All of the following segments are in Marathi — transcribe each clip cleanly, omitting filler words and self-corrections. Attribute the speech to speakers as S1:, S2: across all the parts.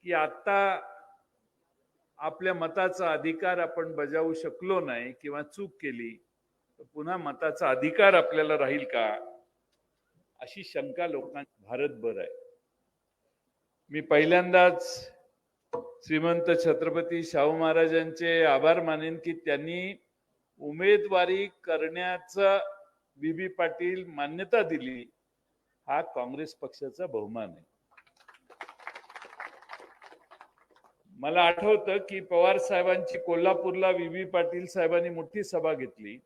S1: की आता आपल्या मताचा अधिकार आपण बजावू शकलो नाही किंवा चूक केली तर पुन्हा मताचा अधिकार आपल्याला राहील का, अशी शंका लोकांना भारतभर आहे. मी पहिल्यांदाच श्रीमंत छत्रपती शाहू महाराजांचे आभार मानेन की त्यांनी उमेदवारी करण्याचा बीबी पाटील मान्यता दिली. हा काँग्रेस पक्षाचा बहुमान आहे. मला आठवतं की पवार साहेबांची कोल्हापूरला बीबी पाटील साहेबांनी मोठी सभा घेतली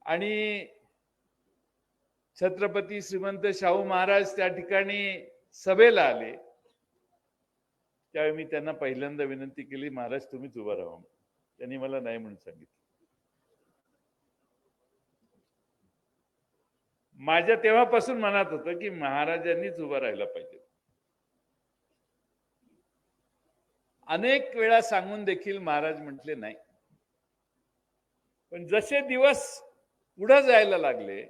S1: आणि छत्रपती श्रीमंत शाहू महाराज त्या ठिकाणी सभेला आले. त्यावेळी मी त्यांना पहिल्यांदा विनंती केली, महाराज तुम्हीच उभा राहा. त्यांनी मला नाही म्हणून सांगितलं. माझ्या तेव्हापासून मनात होतं की महाराजांनीच उभं राहायला पाहिजे. अनेक वेळा सांगून देखील महाराज म्हटले नाही. पण जसे दिवस पुढे जायला लागले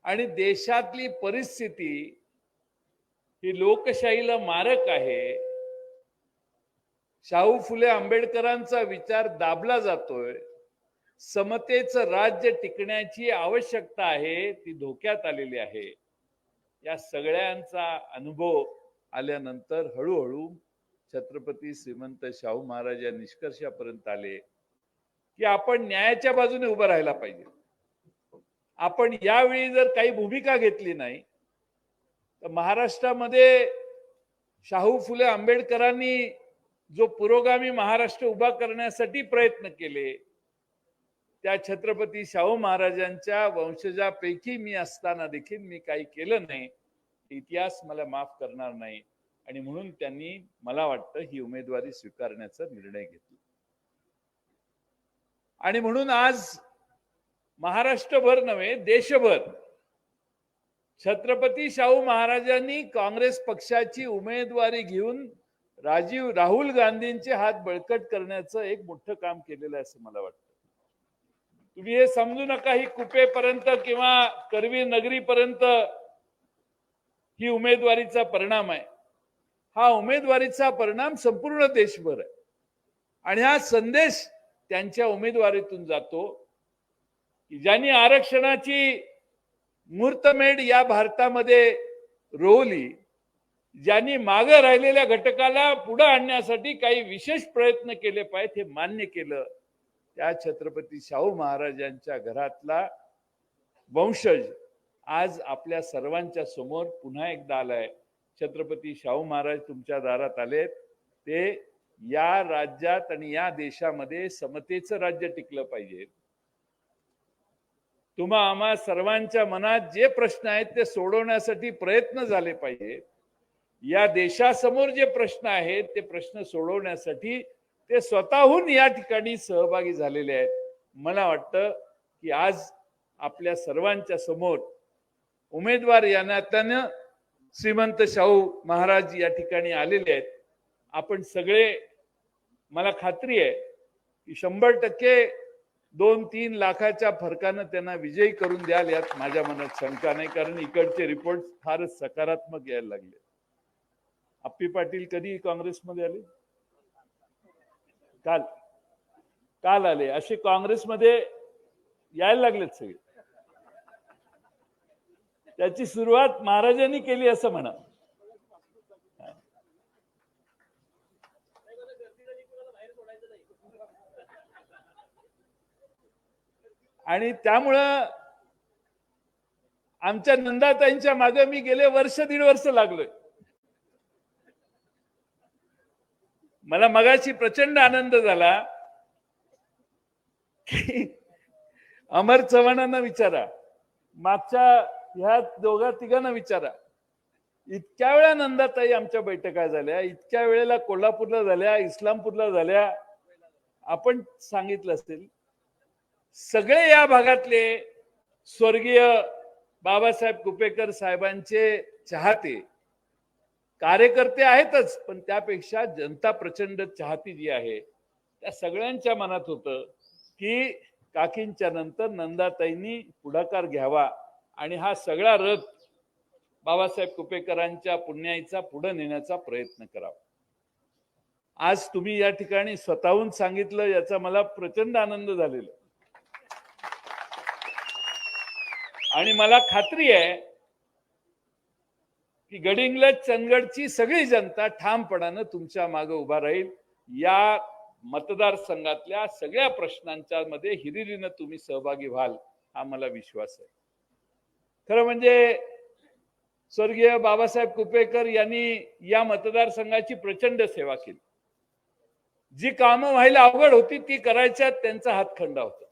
S1: आणि देशातली परिस्थिती ही लोकशाहीला मारक आहे, शाहू फुले आंबेडकरांचा विचार दाबला जातोय, समतेचं राज्य टिकण्याची आवश्यकता आहे ती धोक्यात आलेली आहे, या सगळ्यांचा अनुभव आल्यानंतर हळूहळू छत्रपती श्रीमंत शाहू महाराज या निष्कर्षापर्यंत आले की आपण न्यायाच्या बाजूने उभं राहायला पाहिजे. आपण यावेळी जर काही भूमिका घेतली नाही तर महाराष्ट्रामध्ये शाहू फुले आंबेडकरांनी जो पुरोगामी महाराष्ट्र उभा करण्यासाठी प्रयत्न केले, त्या छत्रपती शाहू महाराजांच्या वंशजापैकी मी असताना देखील मी काही केलं नाही, इतिहास मला माफ करणार नाही. आणि म्हणून त्यांनी मला वाटतं ही उमेदवारी स्वीकारण्याचा निर्णय घेतला. आणि म्हणून आज महाराष्ट्रभर नव्हे देशभर छत्रपती शाहू महाराजांनी काँग्रेस पक्षाची उमेदवारी घेऊन राहुल गांधींचे हात बळकट करण्याचं एक मोठं काम केलेलं आहे असं मला वाटतं. तुम्ही हे समजू नका ही कुपेपर्यंत किंवा करवीर नगरीपर्यंत ही उमेदवारीचा परिणाम आहे. हा उमेदवारीचा परिणाम संपूर्ण देशभर आहे आणि हा संदेश त्यांच्या उमेदवारीतून जातो की ज्यांनी आरक्षणाची मुहूर्तमेढ या भारतामध्ये रोवली, ज्यांनी मागे राहिलेल्या घटकाला पुढे आणण्यासाठी काही विशेष प्रयत्न केले पाहिजेत हे मान्य केलं, त्या छत्रपती शाहू महाराजांच्या घरातला वंशज आज आपल्या सर्वांच्या समोर पुन्हा एकदा आलाय. छत्रपती शाहू महाराज तुमच्या दारात आलेत. ते या राज्यात आणि या देशामध्ये समतेचं राज्य टिकलं पाहिजे. तुम्हा आम्हा सर्वांच्या मनात जे प्रश्न आहेत ते सोडवण्यासाठी प्रयत्न झाले पाहिजेत. या देशासमोर जे प्रश्न आहेत ते प्रश्न सोडवण्यासाठी ते स्वतःहून या ठिकाणी सहभागी झालेले आहेत. मला वाटतं की आज आपल्या सर्वांच्या समोर उमेदवार या नात्यानं श्रीमंत शाहू महाराज या ठिकाणी आलेले आहेत. आपण सगळे, मला खात्री आहे की 100% 2-3 लाखाच्या फरकानं त्यांना विजयी करून द्याल यात माझ्या मनात शंका नाही, कारण इकडचे रिपोर्ट फारच सकारात्मक यायला लागले. अप्पी पाटील कधी काँग्रेसमध्ये आले? काल आले. असे काँग्रेसमध्ये यायला लागलेत सगळे. त्याची सुरुवात महाराजांनी केली असं म्हणा. आणि त्यामुळं आमच्या नंदाताईंच्या मागे मी गेले 1.5 वर्ष लागलोय. मला मगाशी प्रचंड आनंद झाला की अमर चव्हाणांना विचारा, मागच्या ह्या दोघा तिघांना विचारा, इतक्या वेळा नंदाताई आमच्या बैठका झाल्या, इतक्या वेळेला कोल्हापूरला झाल्या, इस्लामपूरला झाल्या. आपण सांगितलं असेल सगळे या भागातले स्वर्गीय बाबासाहेब कुपेकर साहेबांचे चाहते कार्यकर्ते आहेतच, पण त्यापेक्षा जनता प्रचंड चाहती जी आहे त्या सगळ्यांच्या मनात होतं की काकींच्या नंतर नंदाताईंनी पुढाकार घ्यावा आणि हा सगळा रथ बाबासाहेब कुपेकरांच्या पुण्याईचा पुढे नेण्याचा प्रयत्न करावा. आज तुम्ही या ठिकाणी स्वतःहून सांगितलं, याचा मला प्रचंड आनंद झालेला आणि मला खात्री आहे की गडिंग्लज चंदगडची सगळी जनता ठामपणानं तुमच्या मागे उभा राहील. या मतदारसंघातल्या सगळ्या प्रश्नांच्या मध्ये हिरिरीनं तुम्ही सहभागी व्हाल हा मला विश्वास आहे. खरं म्हणजे स्वर्गीय बाबासाहेब कुपेकर यांनी या मतदारसंघाची प्रचंड सेवा केली. जी कामं व्हायला अवघड होती ती करायच्यात त्यांचा हातखंडा होता.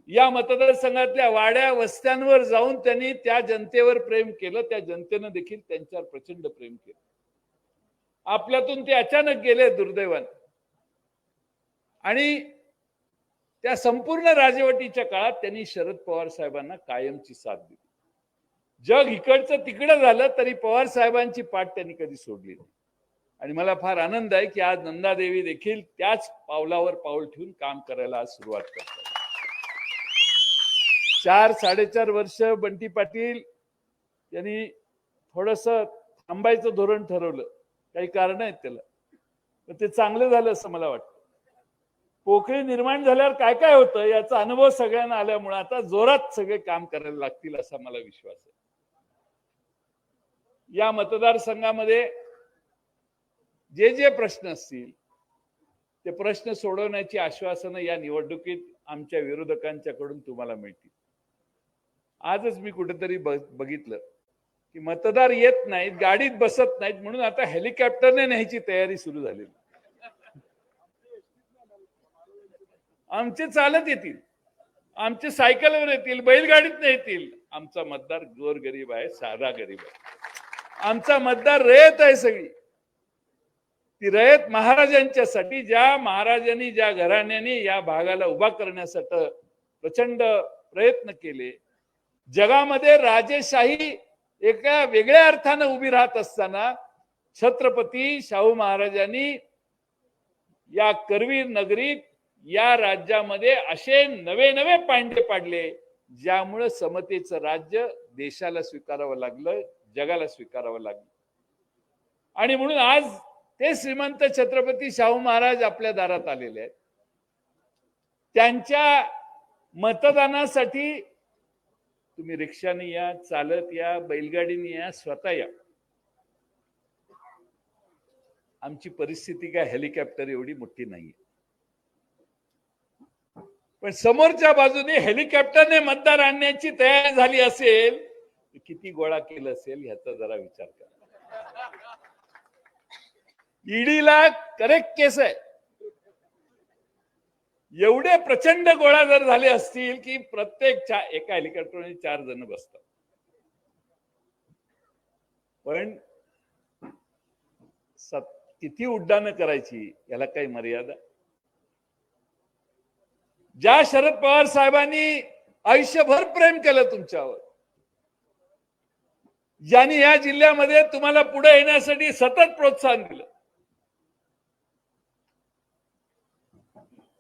S1: या मतदारसंघातल्या वाड्या वस्त्यांवर जाऊन त्यांनी त्या जनतेवर प्रेम केलं. त्या जनतेनं देखील त्यांच्यावर प्रचंड प्रेम केलं. आपल्यातून ते अचानक गेले दुर्दैवाने आणि त्या संपूर्ण राजवटीच्या काळात त्यांनी शरद पवार साहेबांना कायमची साथ दिली. जग इकडचं तिकडं झालं तरी पवार साहेबांची पाठ त्यांनी कधी सोडली नाही. आणि मला फार आनंद आहे की आज नंदादेवी देखील त्याच पावलावर पाऊल ठेवून काम करायला आज सुरुवात करतात. 4-4.5 वर्ष बंटी पाटील यांनी थोडस थांबायचं धोरण ठरवलं. काही कारण आहेत त्याला, पण ते चांगलं झालं असं मला वाटतं. पोकळी निर्माण झाल्यावर काय काय होतं याचा अनुभव सगळ्यांना आल्यामुळे आता जोरात सगळे काम करायला लागतील असा मला विश्वास आहे. या मतदारसंघामध्ये जे जे प्रश्न असतील ते प्रश्न सोडवण्याची आश्वासनं या निवडणुकीत आमच्या विरोधकांच्याकडून तुम्हाला मिळतील. आजच मी कुठेतरी बघितलं की मतदार येत नाहीत, गाडीत बसत नाहीत, म्हणून आता हेलिकॉप्टरने न्यायची तयारी सुरू झाली. आमचे चालत येतील, आमचे सायकलवर येतील, बैलगाडीत येतील. आमचा मतदार गोरगरीब आहे, साधा गरीब आहे. आमचा मतदार रयत आहे सगळी. ती रयत महाराजांच्यासाठी, ज्या महाराजांनी ज्या घराण्याने या भागाला उभा करण्यासाठी प्रचंड प्रयत्न केले. जगामध्ये राजेशाही एका वेगळ्या अर्थाने उभी राहत असताना छत्रपती शाहू महाराजांनी या करवीर नगरीत या राज्यामध्ये असे नवे नवे पांडे पाडले ज्यामुळे समतेचं राज्य देशाला स्वीकारावं लागलं, जगाला स्वीकारावं लागलं. आणि म्हणून आज ते श्रीमंत छत्रपती शाहू महाराज आपल्या दारात आलेले आहेत. त्यांच्या मतदानासाठी तुम्ही रिक्षाने या, चालत या, बैलगाडीने या, स्वतः या. आमची परिस्थिती काय हेलिकॉप्टर एवढी मोठी नाही, पण समोरच्या बाजूने हेलिकॉप्टरने मतदार आणण्याची तयारी झाली असेल तर किती गोळा केलं असेल ह्याचा जरा विचार करा. ईडीला करेक्ट केस आहे. एवढे प्रचंड गोळा जर झाले असतील की प्रत्येक एका हेलिकॉप्टरने 4 जण बसतात, पण किती उड्डाणं करायची याला काही मर्यादा. ज्या शरद पवार साहेबांनी आयुष्यभर प्रेम केलं तुमच्यावर, ज्यांनी या जिल्ह्यामध्ये तुम्हाला पुढे येण्यासाठी सतत प्रोत्साहन दिलं,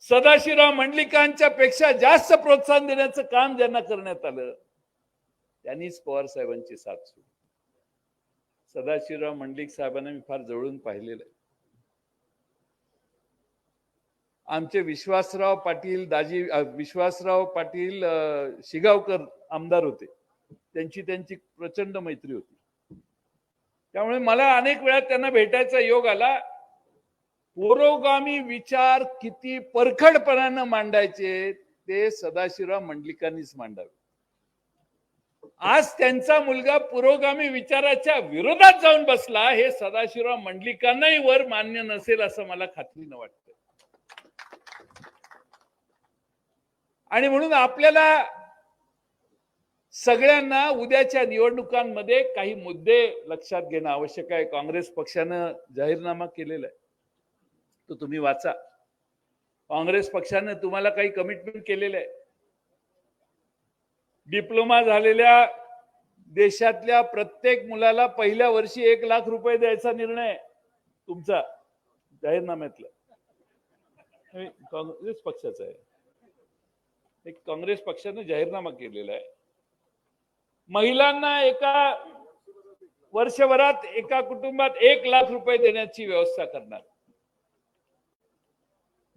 S1: सदाशिवराव मंडलिकांच्या पेक्षा जास्त प्रोत्साहन देण्याचं काम ज्यांना करण्यात आलं त्यांनीच पवार साहेबांची साथ सोडली. सदाशिवराव मंडलिक साहेबांना मी फार जवळून पाहिलेलं आहे. आमचे विश्वासराव पाटील शिगावकर आमदार होते, त्यांची प्रचंड मैत्री होती. त्यामुळे मला अनेक वेळा त्यांना भेटायचा योग आला. पुरोगामी विचार किती परखडपणानं मांडायचे ते सदाशिवराव मंडलिकांनीच मांडावे. आज त्यांचा मुलगा पुरोगामी विचाराच्या विरोधात जाऊन बसला हे सदाशिवराव मंडलिकांनाही वर मान्य नसेल असं मला खात्रीनं वाटतं. आणि म्हणून आपल्याला सगळ्यांना उद्याच्या निवडणुकांमध्ये काही मुद्दे लक्षात घेणं आवश्यक आहे. काँग्रेस पक्षानं जाहीरनामा केलेला आहे, तो तुम्ही वाचा. काँग्रेस पक्षानं तुम्हाला काही कमिटमेंट केलेलं आहे. डिप्लोमा झालेल्या देशातल्या प्रत्येक मुलाला पहिल्या वर्षी 1 लाख रुपये द्यायचा निर्णय तुमचा जाहीरनाम्यातला काँग्रेस पक्षाचा आहे. एक काँग्रेस पक्षानं जाहीरनामा केलेला आहे. महिलांना एका वर्षभरात एका कुटुंबात 1 लाख रुपये देण्याची व्यवस्था करणार.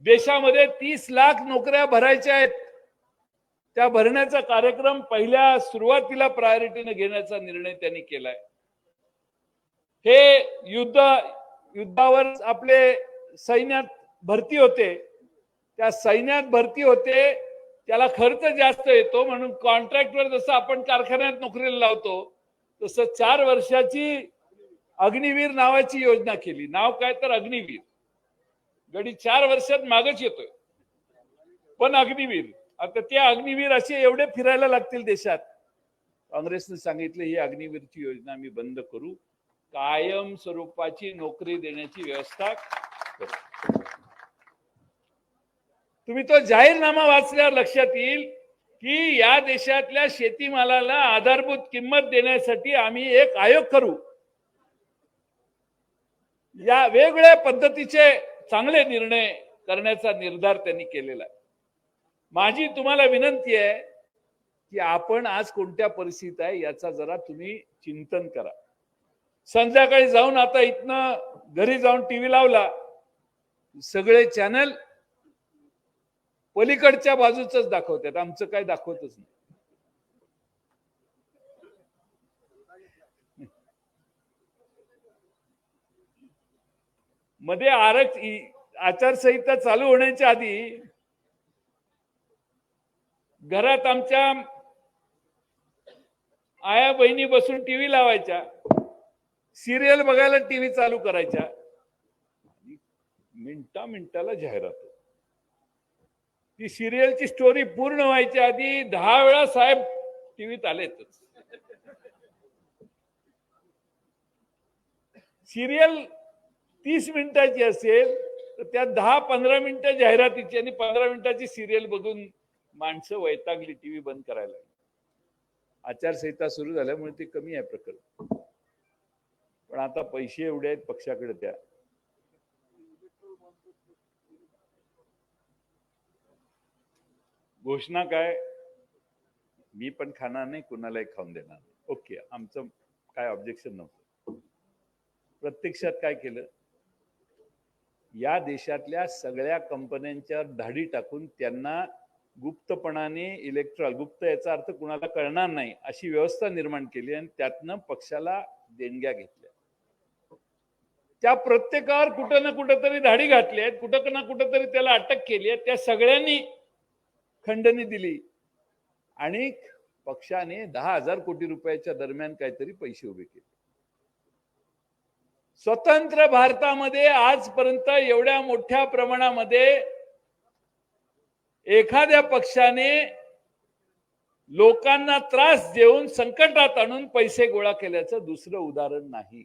S1: देशामध्ये 30 लाख नोकऱ्या भरायच्या आहेत. त्या भरण्याचा कार्यक्रम पहिल्या सुरुवातीला प्रायोरिटीने घेण्याचा निर्णय त्यांनी केलाय. हे युद्धावर आपले सैन्यात भरती होते, त्या सैन्यात भरती होते त्याला खर्च जास्त येतो म्हणून कॉन्ट्रॅक्टवर जसं आपण कारखान्यात नोकरीला लावतो तसं 4 वर्षाची अग्निवीर नावाची योजना केली. नाव काय तर अग्निवीर. गडी 4 वर्षात मागच येतोय पण अग्निवीर. आता त्या अग्निवीर असे एवढे फिरायला लागतील देशात. काँग्रेसने सांगितलं ही अग्निवीरची योजना आम्ही बंद करू, कायम स्वरूपाची नोकरी देण्याची व्यवस्था करू. तुम्ही तो जाहीरनामा वाचल्यावर लक्षात येईल की या देशातल्या शेतीमालाला आधारभूत किंमत देण्यासाठी आम्ही एक आयोग करू. या वेगवेगळ्या पद्धतीचे चांगले निर्णय करण्याचा निर्धार त्यांनी केलेला आहे. माझी तुम्हाला विनंती आहे की आपण आज कोणत्या परिस्थितीत आहे याचा जरा तुम्ही चिंतन करा. संध्याकाळी जाऊन आता इथनं घरी जाऊन टीव्ही लावला, सगळे चॅनल पलीकडच्या बाजूच दाखवतात, आमचं काय दाखवतच नाही. मध्ये आचारसंहिता चालू होण्याच्या आधी घरात आमच्या आया बहिणी बसून टीव्ही लावायच्या, सिरियल बघायला टीव्ही चालू करायच्या, मिनिटाला जाहिरात. ती सिरियलची स्टोरी पूर्ण व्हायच्या आधी 10 वेळा साहेब टीव्हीत आलेतच. सिरियल 30 मिनिटाची असेल तर त्यात 10-15 मिनिटं जाहिरातीची आणि 15 मिनिटाची सिरियल बघून माणसं वैतागली, टीव्ही बंद करायला. आचारसंहिता सुरू झाल्यामुळे ते कमी आहे प्रकरण. पण आता पैसे एवढे आहेत पक्षाकडे, त्या घोषणा काय, मी पण खाणार नाही, कुणालाही खाऊन देणार नाही. ओके, आमचं काय ऑब्जेक्शन नव्हतं. प्रत्यक्षात काय केलं, या देशातल्या सगळ्या कंपन्यांच्या धाडी टाकून त्यांना गुप्तपणाने गुप्त याचा अर्थ कुणाला कळणार नाही अशी व्यवस्था निर्माण केली आणि त्यातनं पक्षाला देणग्या घेतल्या. त्या प्रत्येकावर कुठं ना कुठं तरी धाडी घातली आहेत, कुठं ना कुठं तरी त्याला अटक केली आहे. त्या सगळ्यांनी खंडणी दिली आणि पक्षाने 10,000 कोटी रुपयाच्या दरम्यान काहीतरी पैसे उभे केले. स्वतंत्र भारतामध्ये आजपर्यंत एवढ्या मोठ्या प्रमाणामध्ये एखाद्या पक्षाने लोकांना त्रास देऊन संकटात आणून पैसे गोळा केल्याचं दुसरं उदाहरण नाही.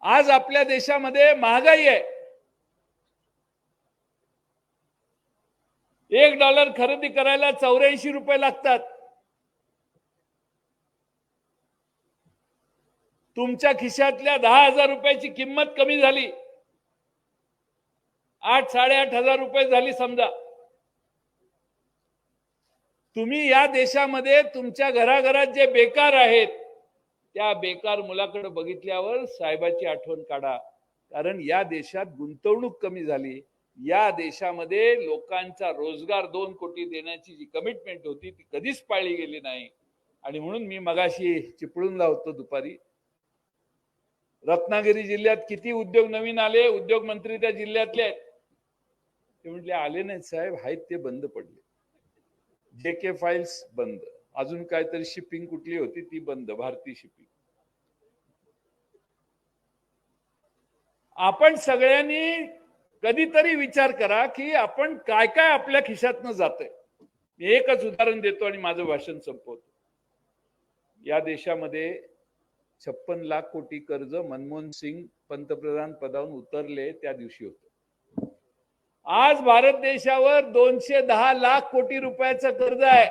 S1: आज आपल्या देशामध्ये महागाई आहे. $1 खरेदी करायला 84 रुपये लागतात. तुमच्या खिशातल्या 10,000 रुपयाची किंमत कमी झाली, 8-8,500 रुपये झाली समजा. तुम्ही या देशामध्ये तुमच्या घराघरात जे बेकार आहेत त्या बेकार मुलाकडे बघितल्यावर साहेबाची आठवण काढा. कारण या देशात गुंतवणूक कमी झाली. या देशामध्ये लोकांचा रोजगार 2 कोटी देण्याची जी कमिटमेंट होती ती कधीच पाळली गेली नाही. आणि म्हणून मी मगाशी चिपळून लावतो दुपारी, रत्नागिरी जिल्ह्यात किती उद्योग नवीन आले, उद्योग मंत्री त्या जिल्ह्यातले आहेत. ते म्हटले आले नाहीत साहेब, आहेत ते बंद पडले. JK फाइल्स बंद, अजून काहीतरी शिपिंग कुठली होती ती बंद, भारतीय शिपिंग. आपण सगळ्यांनी कधीतरी विचार करा की आपण काय काय आपल्या खिशातनं जातंय. मी एकच उदाहरण देतो आणि माझं भाषण संपवतो. या देशामध्ये 56 लाख कोटी कर्ज मनमोहन सिंग पंतप्रधान पदावरून उतरले त्या दिवशी होतं. आज भारत देशावर 210 लाख कोटी रुपयाचं कर्ज आहे.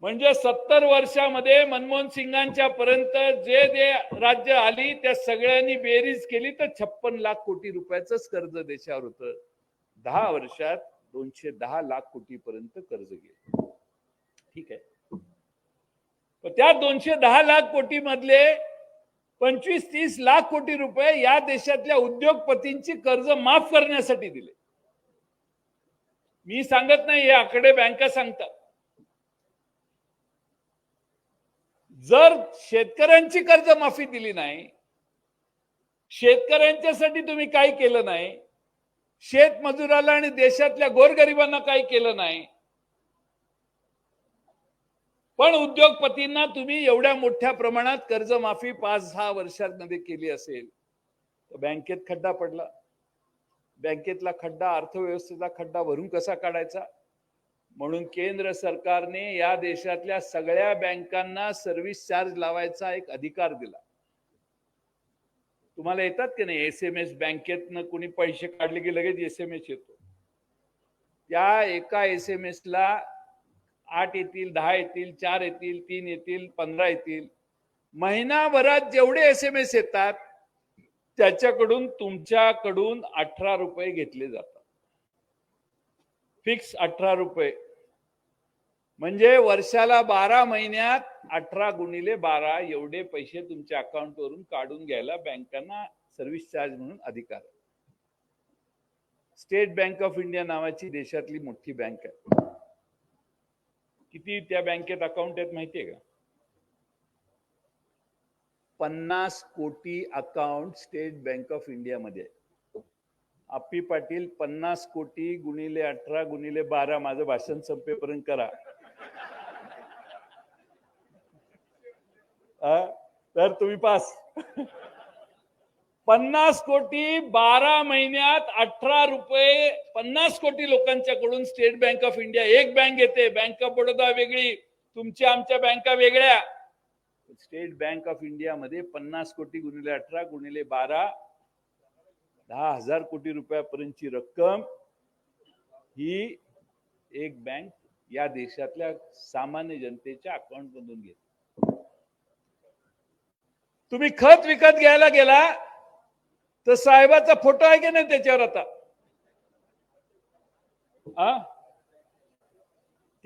S1: म्हणजे 70 वर्षामध्ये मनमोहन सिंगांच्या पर्यंत जे राज्य आली त्या सगळ्यांनी बेरीज केली तर 56 लाख कोटी रुपयाचंच कर्ज देशावर होतं. 10 वर्षात 210 लाख कोटीपर्यंत कर्ज गेलं. ठीक आहे. पण त्या 210 लाख कोटी मधले 25-30 लाख कोटी रुपये या देशातल्या उद्योगपतींची कर्ज माफ करण्यासाठी दिले. मी सांगत नाही, हे आकडे बँका सांगतात. जर शेतकऱ्यांची कर्जमाफी दिली नाही, शेतकऱ्यांच्यासाठी तुम्ही काही केलं नाही, शेतमजुराला आणि देशातल्या गोरगरिबांना काही केलं नाही, पण उद्योगपतींना तुम्ही एवढ्या मोठ्या प्रमाणात कर्जमाफी 5-6 वर्षांमध्ये केली असेल, तर बँकेत खड्डा पडला. बँकेतला खड्डा, अर्थव्यवस्थेचा खड्डा भरून कसा काढायचा? म्हणून केंद्र सरकारने या देशातल्या सगळ्या बँकांना सर्व्हिस चार्ज लावायचा एक अधिकार दिला. तुम्हाला येतात की नाही SMS? बँकेतनं कोणी पैसे काढले की लगेच SMS येतो. त्या एका SMS ला 8 येतील, 10 येतील, 4 येतील, 3 येतील, 15 येतील. महिनाभरात जेवढे SMS येतात त्याच्याकडून तुमच्याकडून 18 रुपये घेतले जातात. फिक्स 18 रुपये. म्हणजे वर्षाला 12 महिन्यात 18 गुणिले 12 एवढे पैसे तुमच्या अकाउंटवरून काढून घ्यायला बँकांना सर्व्हिस चार्ज म्हणून अधिकार आहे. स्टेट बँक ऑफ इंडिया नावाची देशातली मोठी बँक आहे. किती त्या बँकेत अकाउंट आहेत माहितीये का? 50 कोटी account state bank of India मध्ये आहे. अप्पी पाटील 50 कोटी गुणिले 18 गुणिले 12, माझं भाषण संपेपर्यंत करा. तर तुम्ही पास. 50 कोटी 12 महिन्यात 18 रुपये 50 कोटी लोकांच्याकडून स्टेट बँक ऑफ इंडिया एक बँक येते. बँक ऑफ बडोदा वेगळी, तुमच्या आमच्या बँका वेगळ्या. स्टेट बँक ऑफ इंडिया मध्ये 50 कोटी गुणिले 18 गुणिले 12 10,000 कोटी रुपयापर्यंतची रक्कम ही एक बँक या देशातल्या सामान्य जनतेच्या अकाउंट मधून घेते. तुम्ही खत विकत घ्यायला गेला तर साहेबाचा फोटो आहे की नाही त्याच्यावर? आता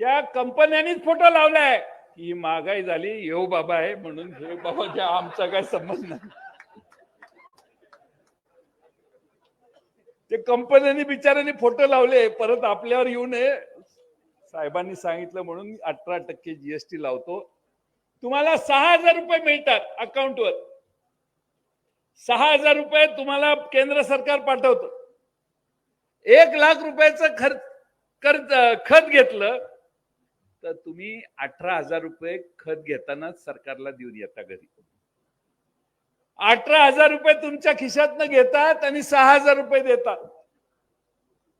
S1: त्या कंपन्यांनीच फोटो लावलाय की ही महागाई झाली, येऊ बाबा आहे म्हणून. हे बाबा आमचा काय संबंध नाही. ते कंपन्यांनी बिचाऱ्यांनी फोटो लावले, परत आपल्यावर येऊ नये. साहेबांनी सांगितलं म्हणून 18% GST लावतो. तुम्हाला 6,000 रुपये मिळतात अकाउंटवर. 6,000 रुपये तुम्हाला केंद्र सरकार पाठवतं. 1 लाख रुपयाचं खत घेतलं तर तुम्ही 18,000 रुपये खत घेतानाच सरकारला देऊन येता घरी. 18,000 रुपये तुमच्या खिशातनं घेतात आणि 6,000 रुपये देतात.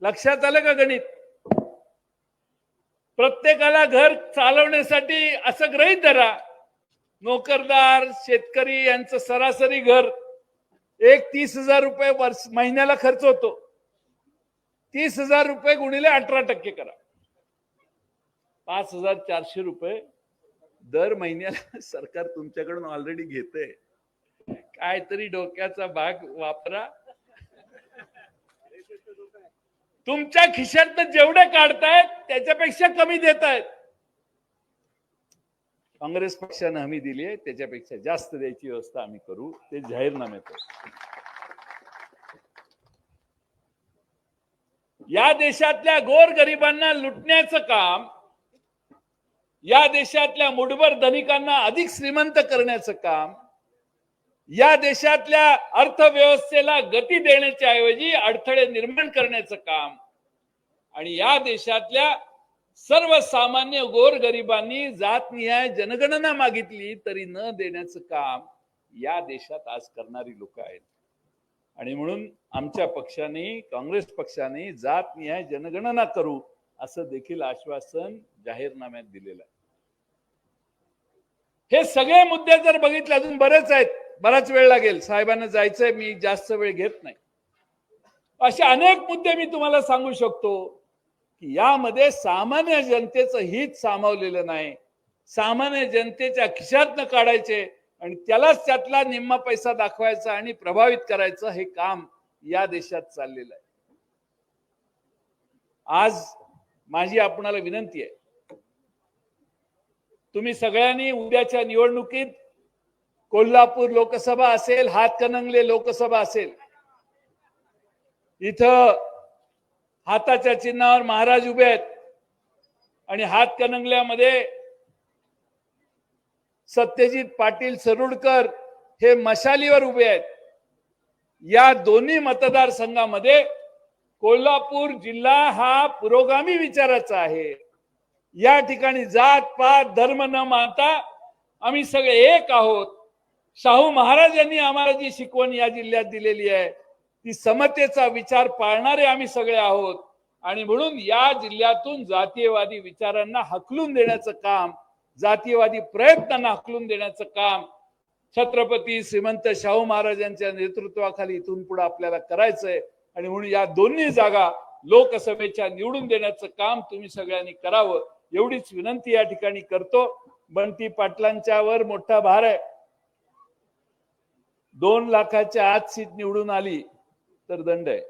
S1: लक्षात आलं का गणित? प्रत्येकाला घर चालवण्यासाठी असं गृहीत धरा, नोकरदार शेतकरी यांचं सरासरी घर एक 30,000 रुपये महिन्याला खर्च होतो. 30,000 रुपये गुणिले 18% करा, 5,400 रुपये दर महिन्याला सरकार तुमच्याकडून ऑलरेडी घेतंय. काहीतरी डोक्याचा भाग वापरा. तुमच्या खिशातनं जेवढे काढतायत त्याच्यापेक्षा कमी देतायत. काँग्रेस पक्षाने हमी दिली आहे, त्याच्यापेक्षा जास्त द्यायची व्यवस्था आम्ही करू. ते जाहीरनाम्यात. या देशातल्या गोरगरिबांना लुटण्याचं काम, या देशातल्या मुठभर धनिकांना अधिक श्रीमंत करण्याचं काम, या देशातल्या अर्थव्यवस्थेला गती देण्याच्या ऐवजी अडथळे निर्माण करण्याचं काम, आणि या देशातल्या सर्वसामान्य गोरगरिबांनी जातनिहाय जनगणना मागितली तरी न देण्याचं काम या देशात आज करणारी लोक आहेत. आणि म्हणून आमच्या पक्षाने, काँग्रेस पक्षाने जातनिहाय जनगणना करू असं देखील आश्वासन जाहीरनाम्यात दिलेलं आहे. हे सगळे मुद्दे जर बघितले, अजून बरेच आहेत, बराच वेळ लागेल, साहेबांना जायचंय, मी जास्त वेळ घेत नाही. असे अनेक मुद्दे मी तुम्हाला सांगू शकतो की यामध्ये सामान्य जनतेचं हित सामावलेलं नाही. सामान्य जनतेच्या खिशातनं काढायचे आणि त्यालाच त्यातला निम्मा पैसा दाखवायचा आणि प्रभावित करायचं, हे काम या देशात चाललेलं आहे. आज माझी आपणाला विनंती आहे, तुम्ही सगळ्यांनी उद्याच्या निवडणुकीत कोल्हापूर लोकसभा असेल, हातकणंगले लोकसभा असेल, इथं हाताच्या चिन्हावर महाराज उभे आहेत आणि हातकणंगल्यामध्ये सत्यजित पाटील सरुडकर हे मशालीवर उभे आहेत. या दोन्ही मतदारसंघामध्ये कोल्हापूर जिल्हा हा पुरोगामी विचाराचा आहे. या ठिकाणी जात पात धर्म न मानता आम्ही सगळे एक आहोत. शाहू महाराजांनी आम्हाला जी शिकवण या जिल्ह्यात दिलेली आहे ती समतेचा विचार पाळणारे आम्ही सगळे आहोत. आणि म्हणून या जिल्ह्यातून जातीयवादी विचारांना हकलून देण्याचं काम, जातीयवादी प्रयत्नांना हकलून देण्याचं काम छत्रपती श्रीमंत शाहू महाराजांच्या नेतृत्वाखाली इथून पुढे आपल्याला करायचंय. आणि म्हणून या दोन्ही जागा लोकसभेच्या निवडून देण्याचं काम तुम्ही सगळ्यांनी करावं एवढीच विनंती या ठिकाणी करतो. बंटी पाटलांच्या वर मोठा भार आहे. 2 लाखाच्या आत सीट निवडून आली तर दंड आहे.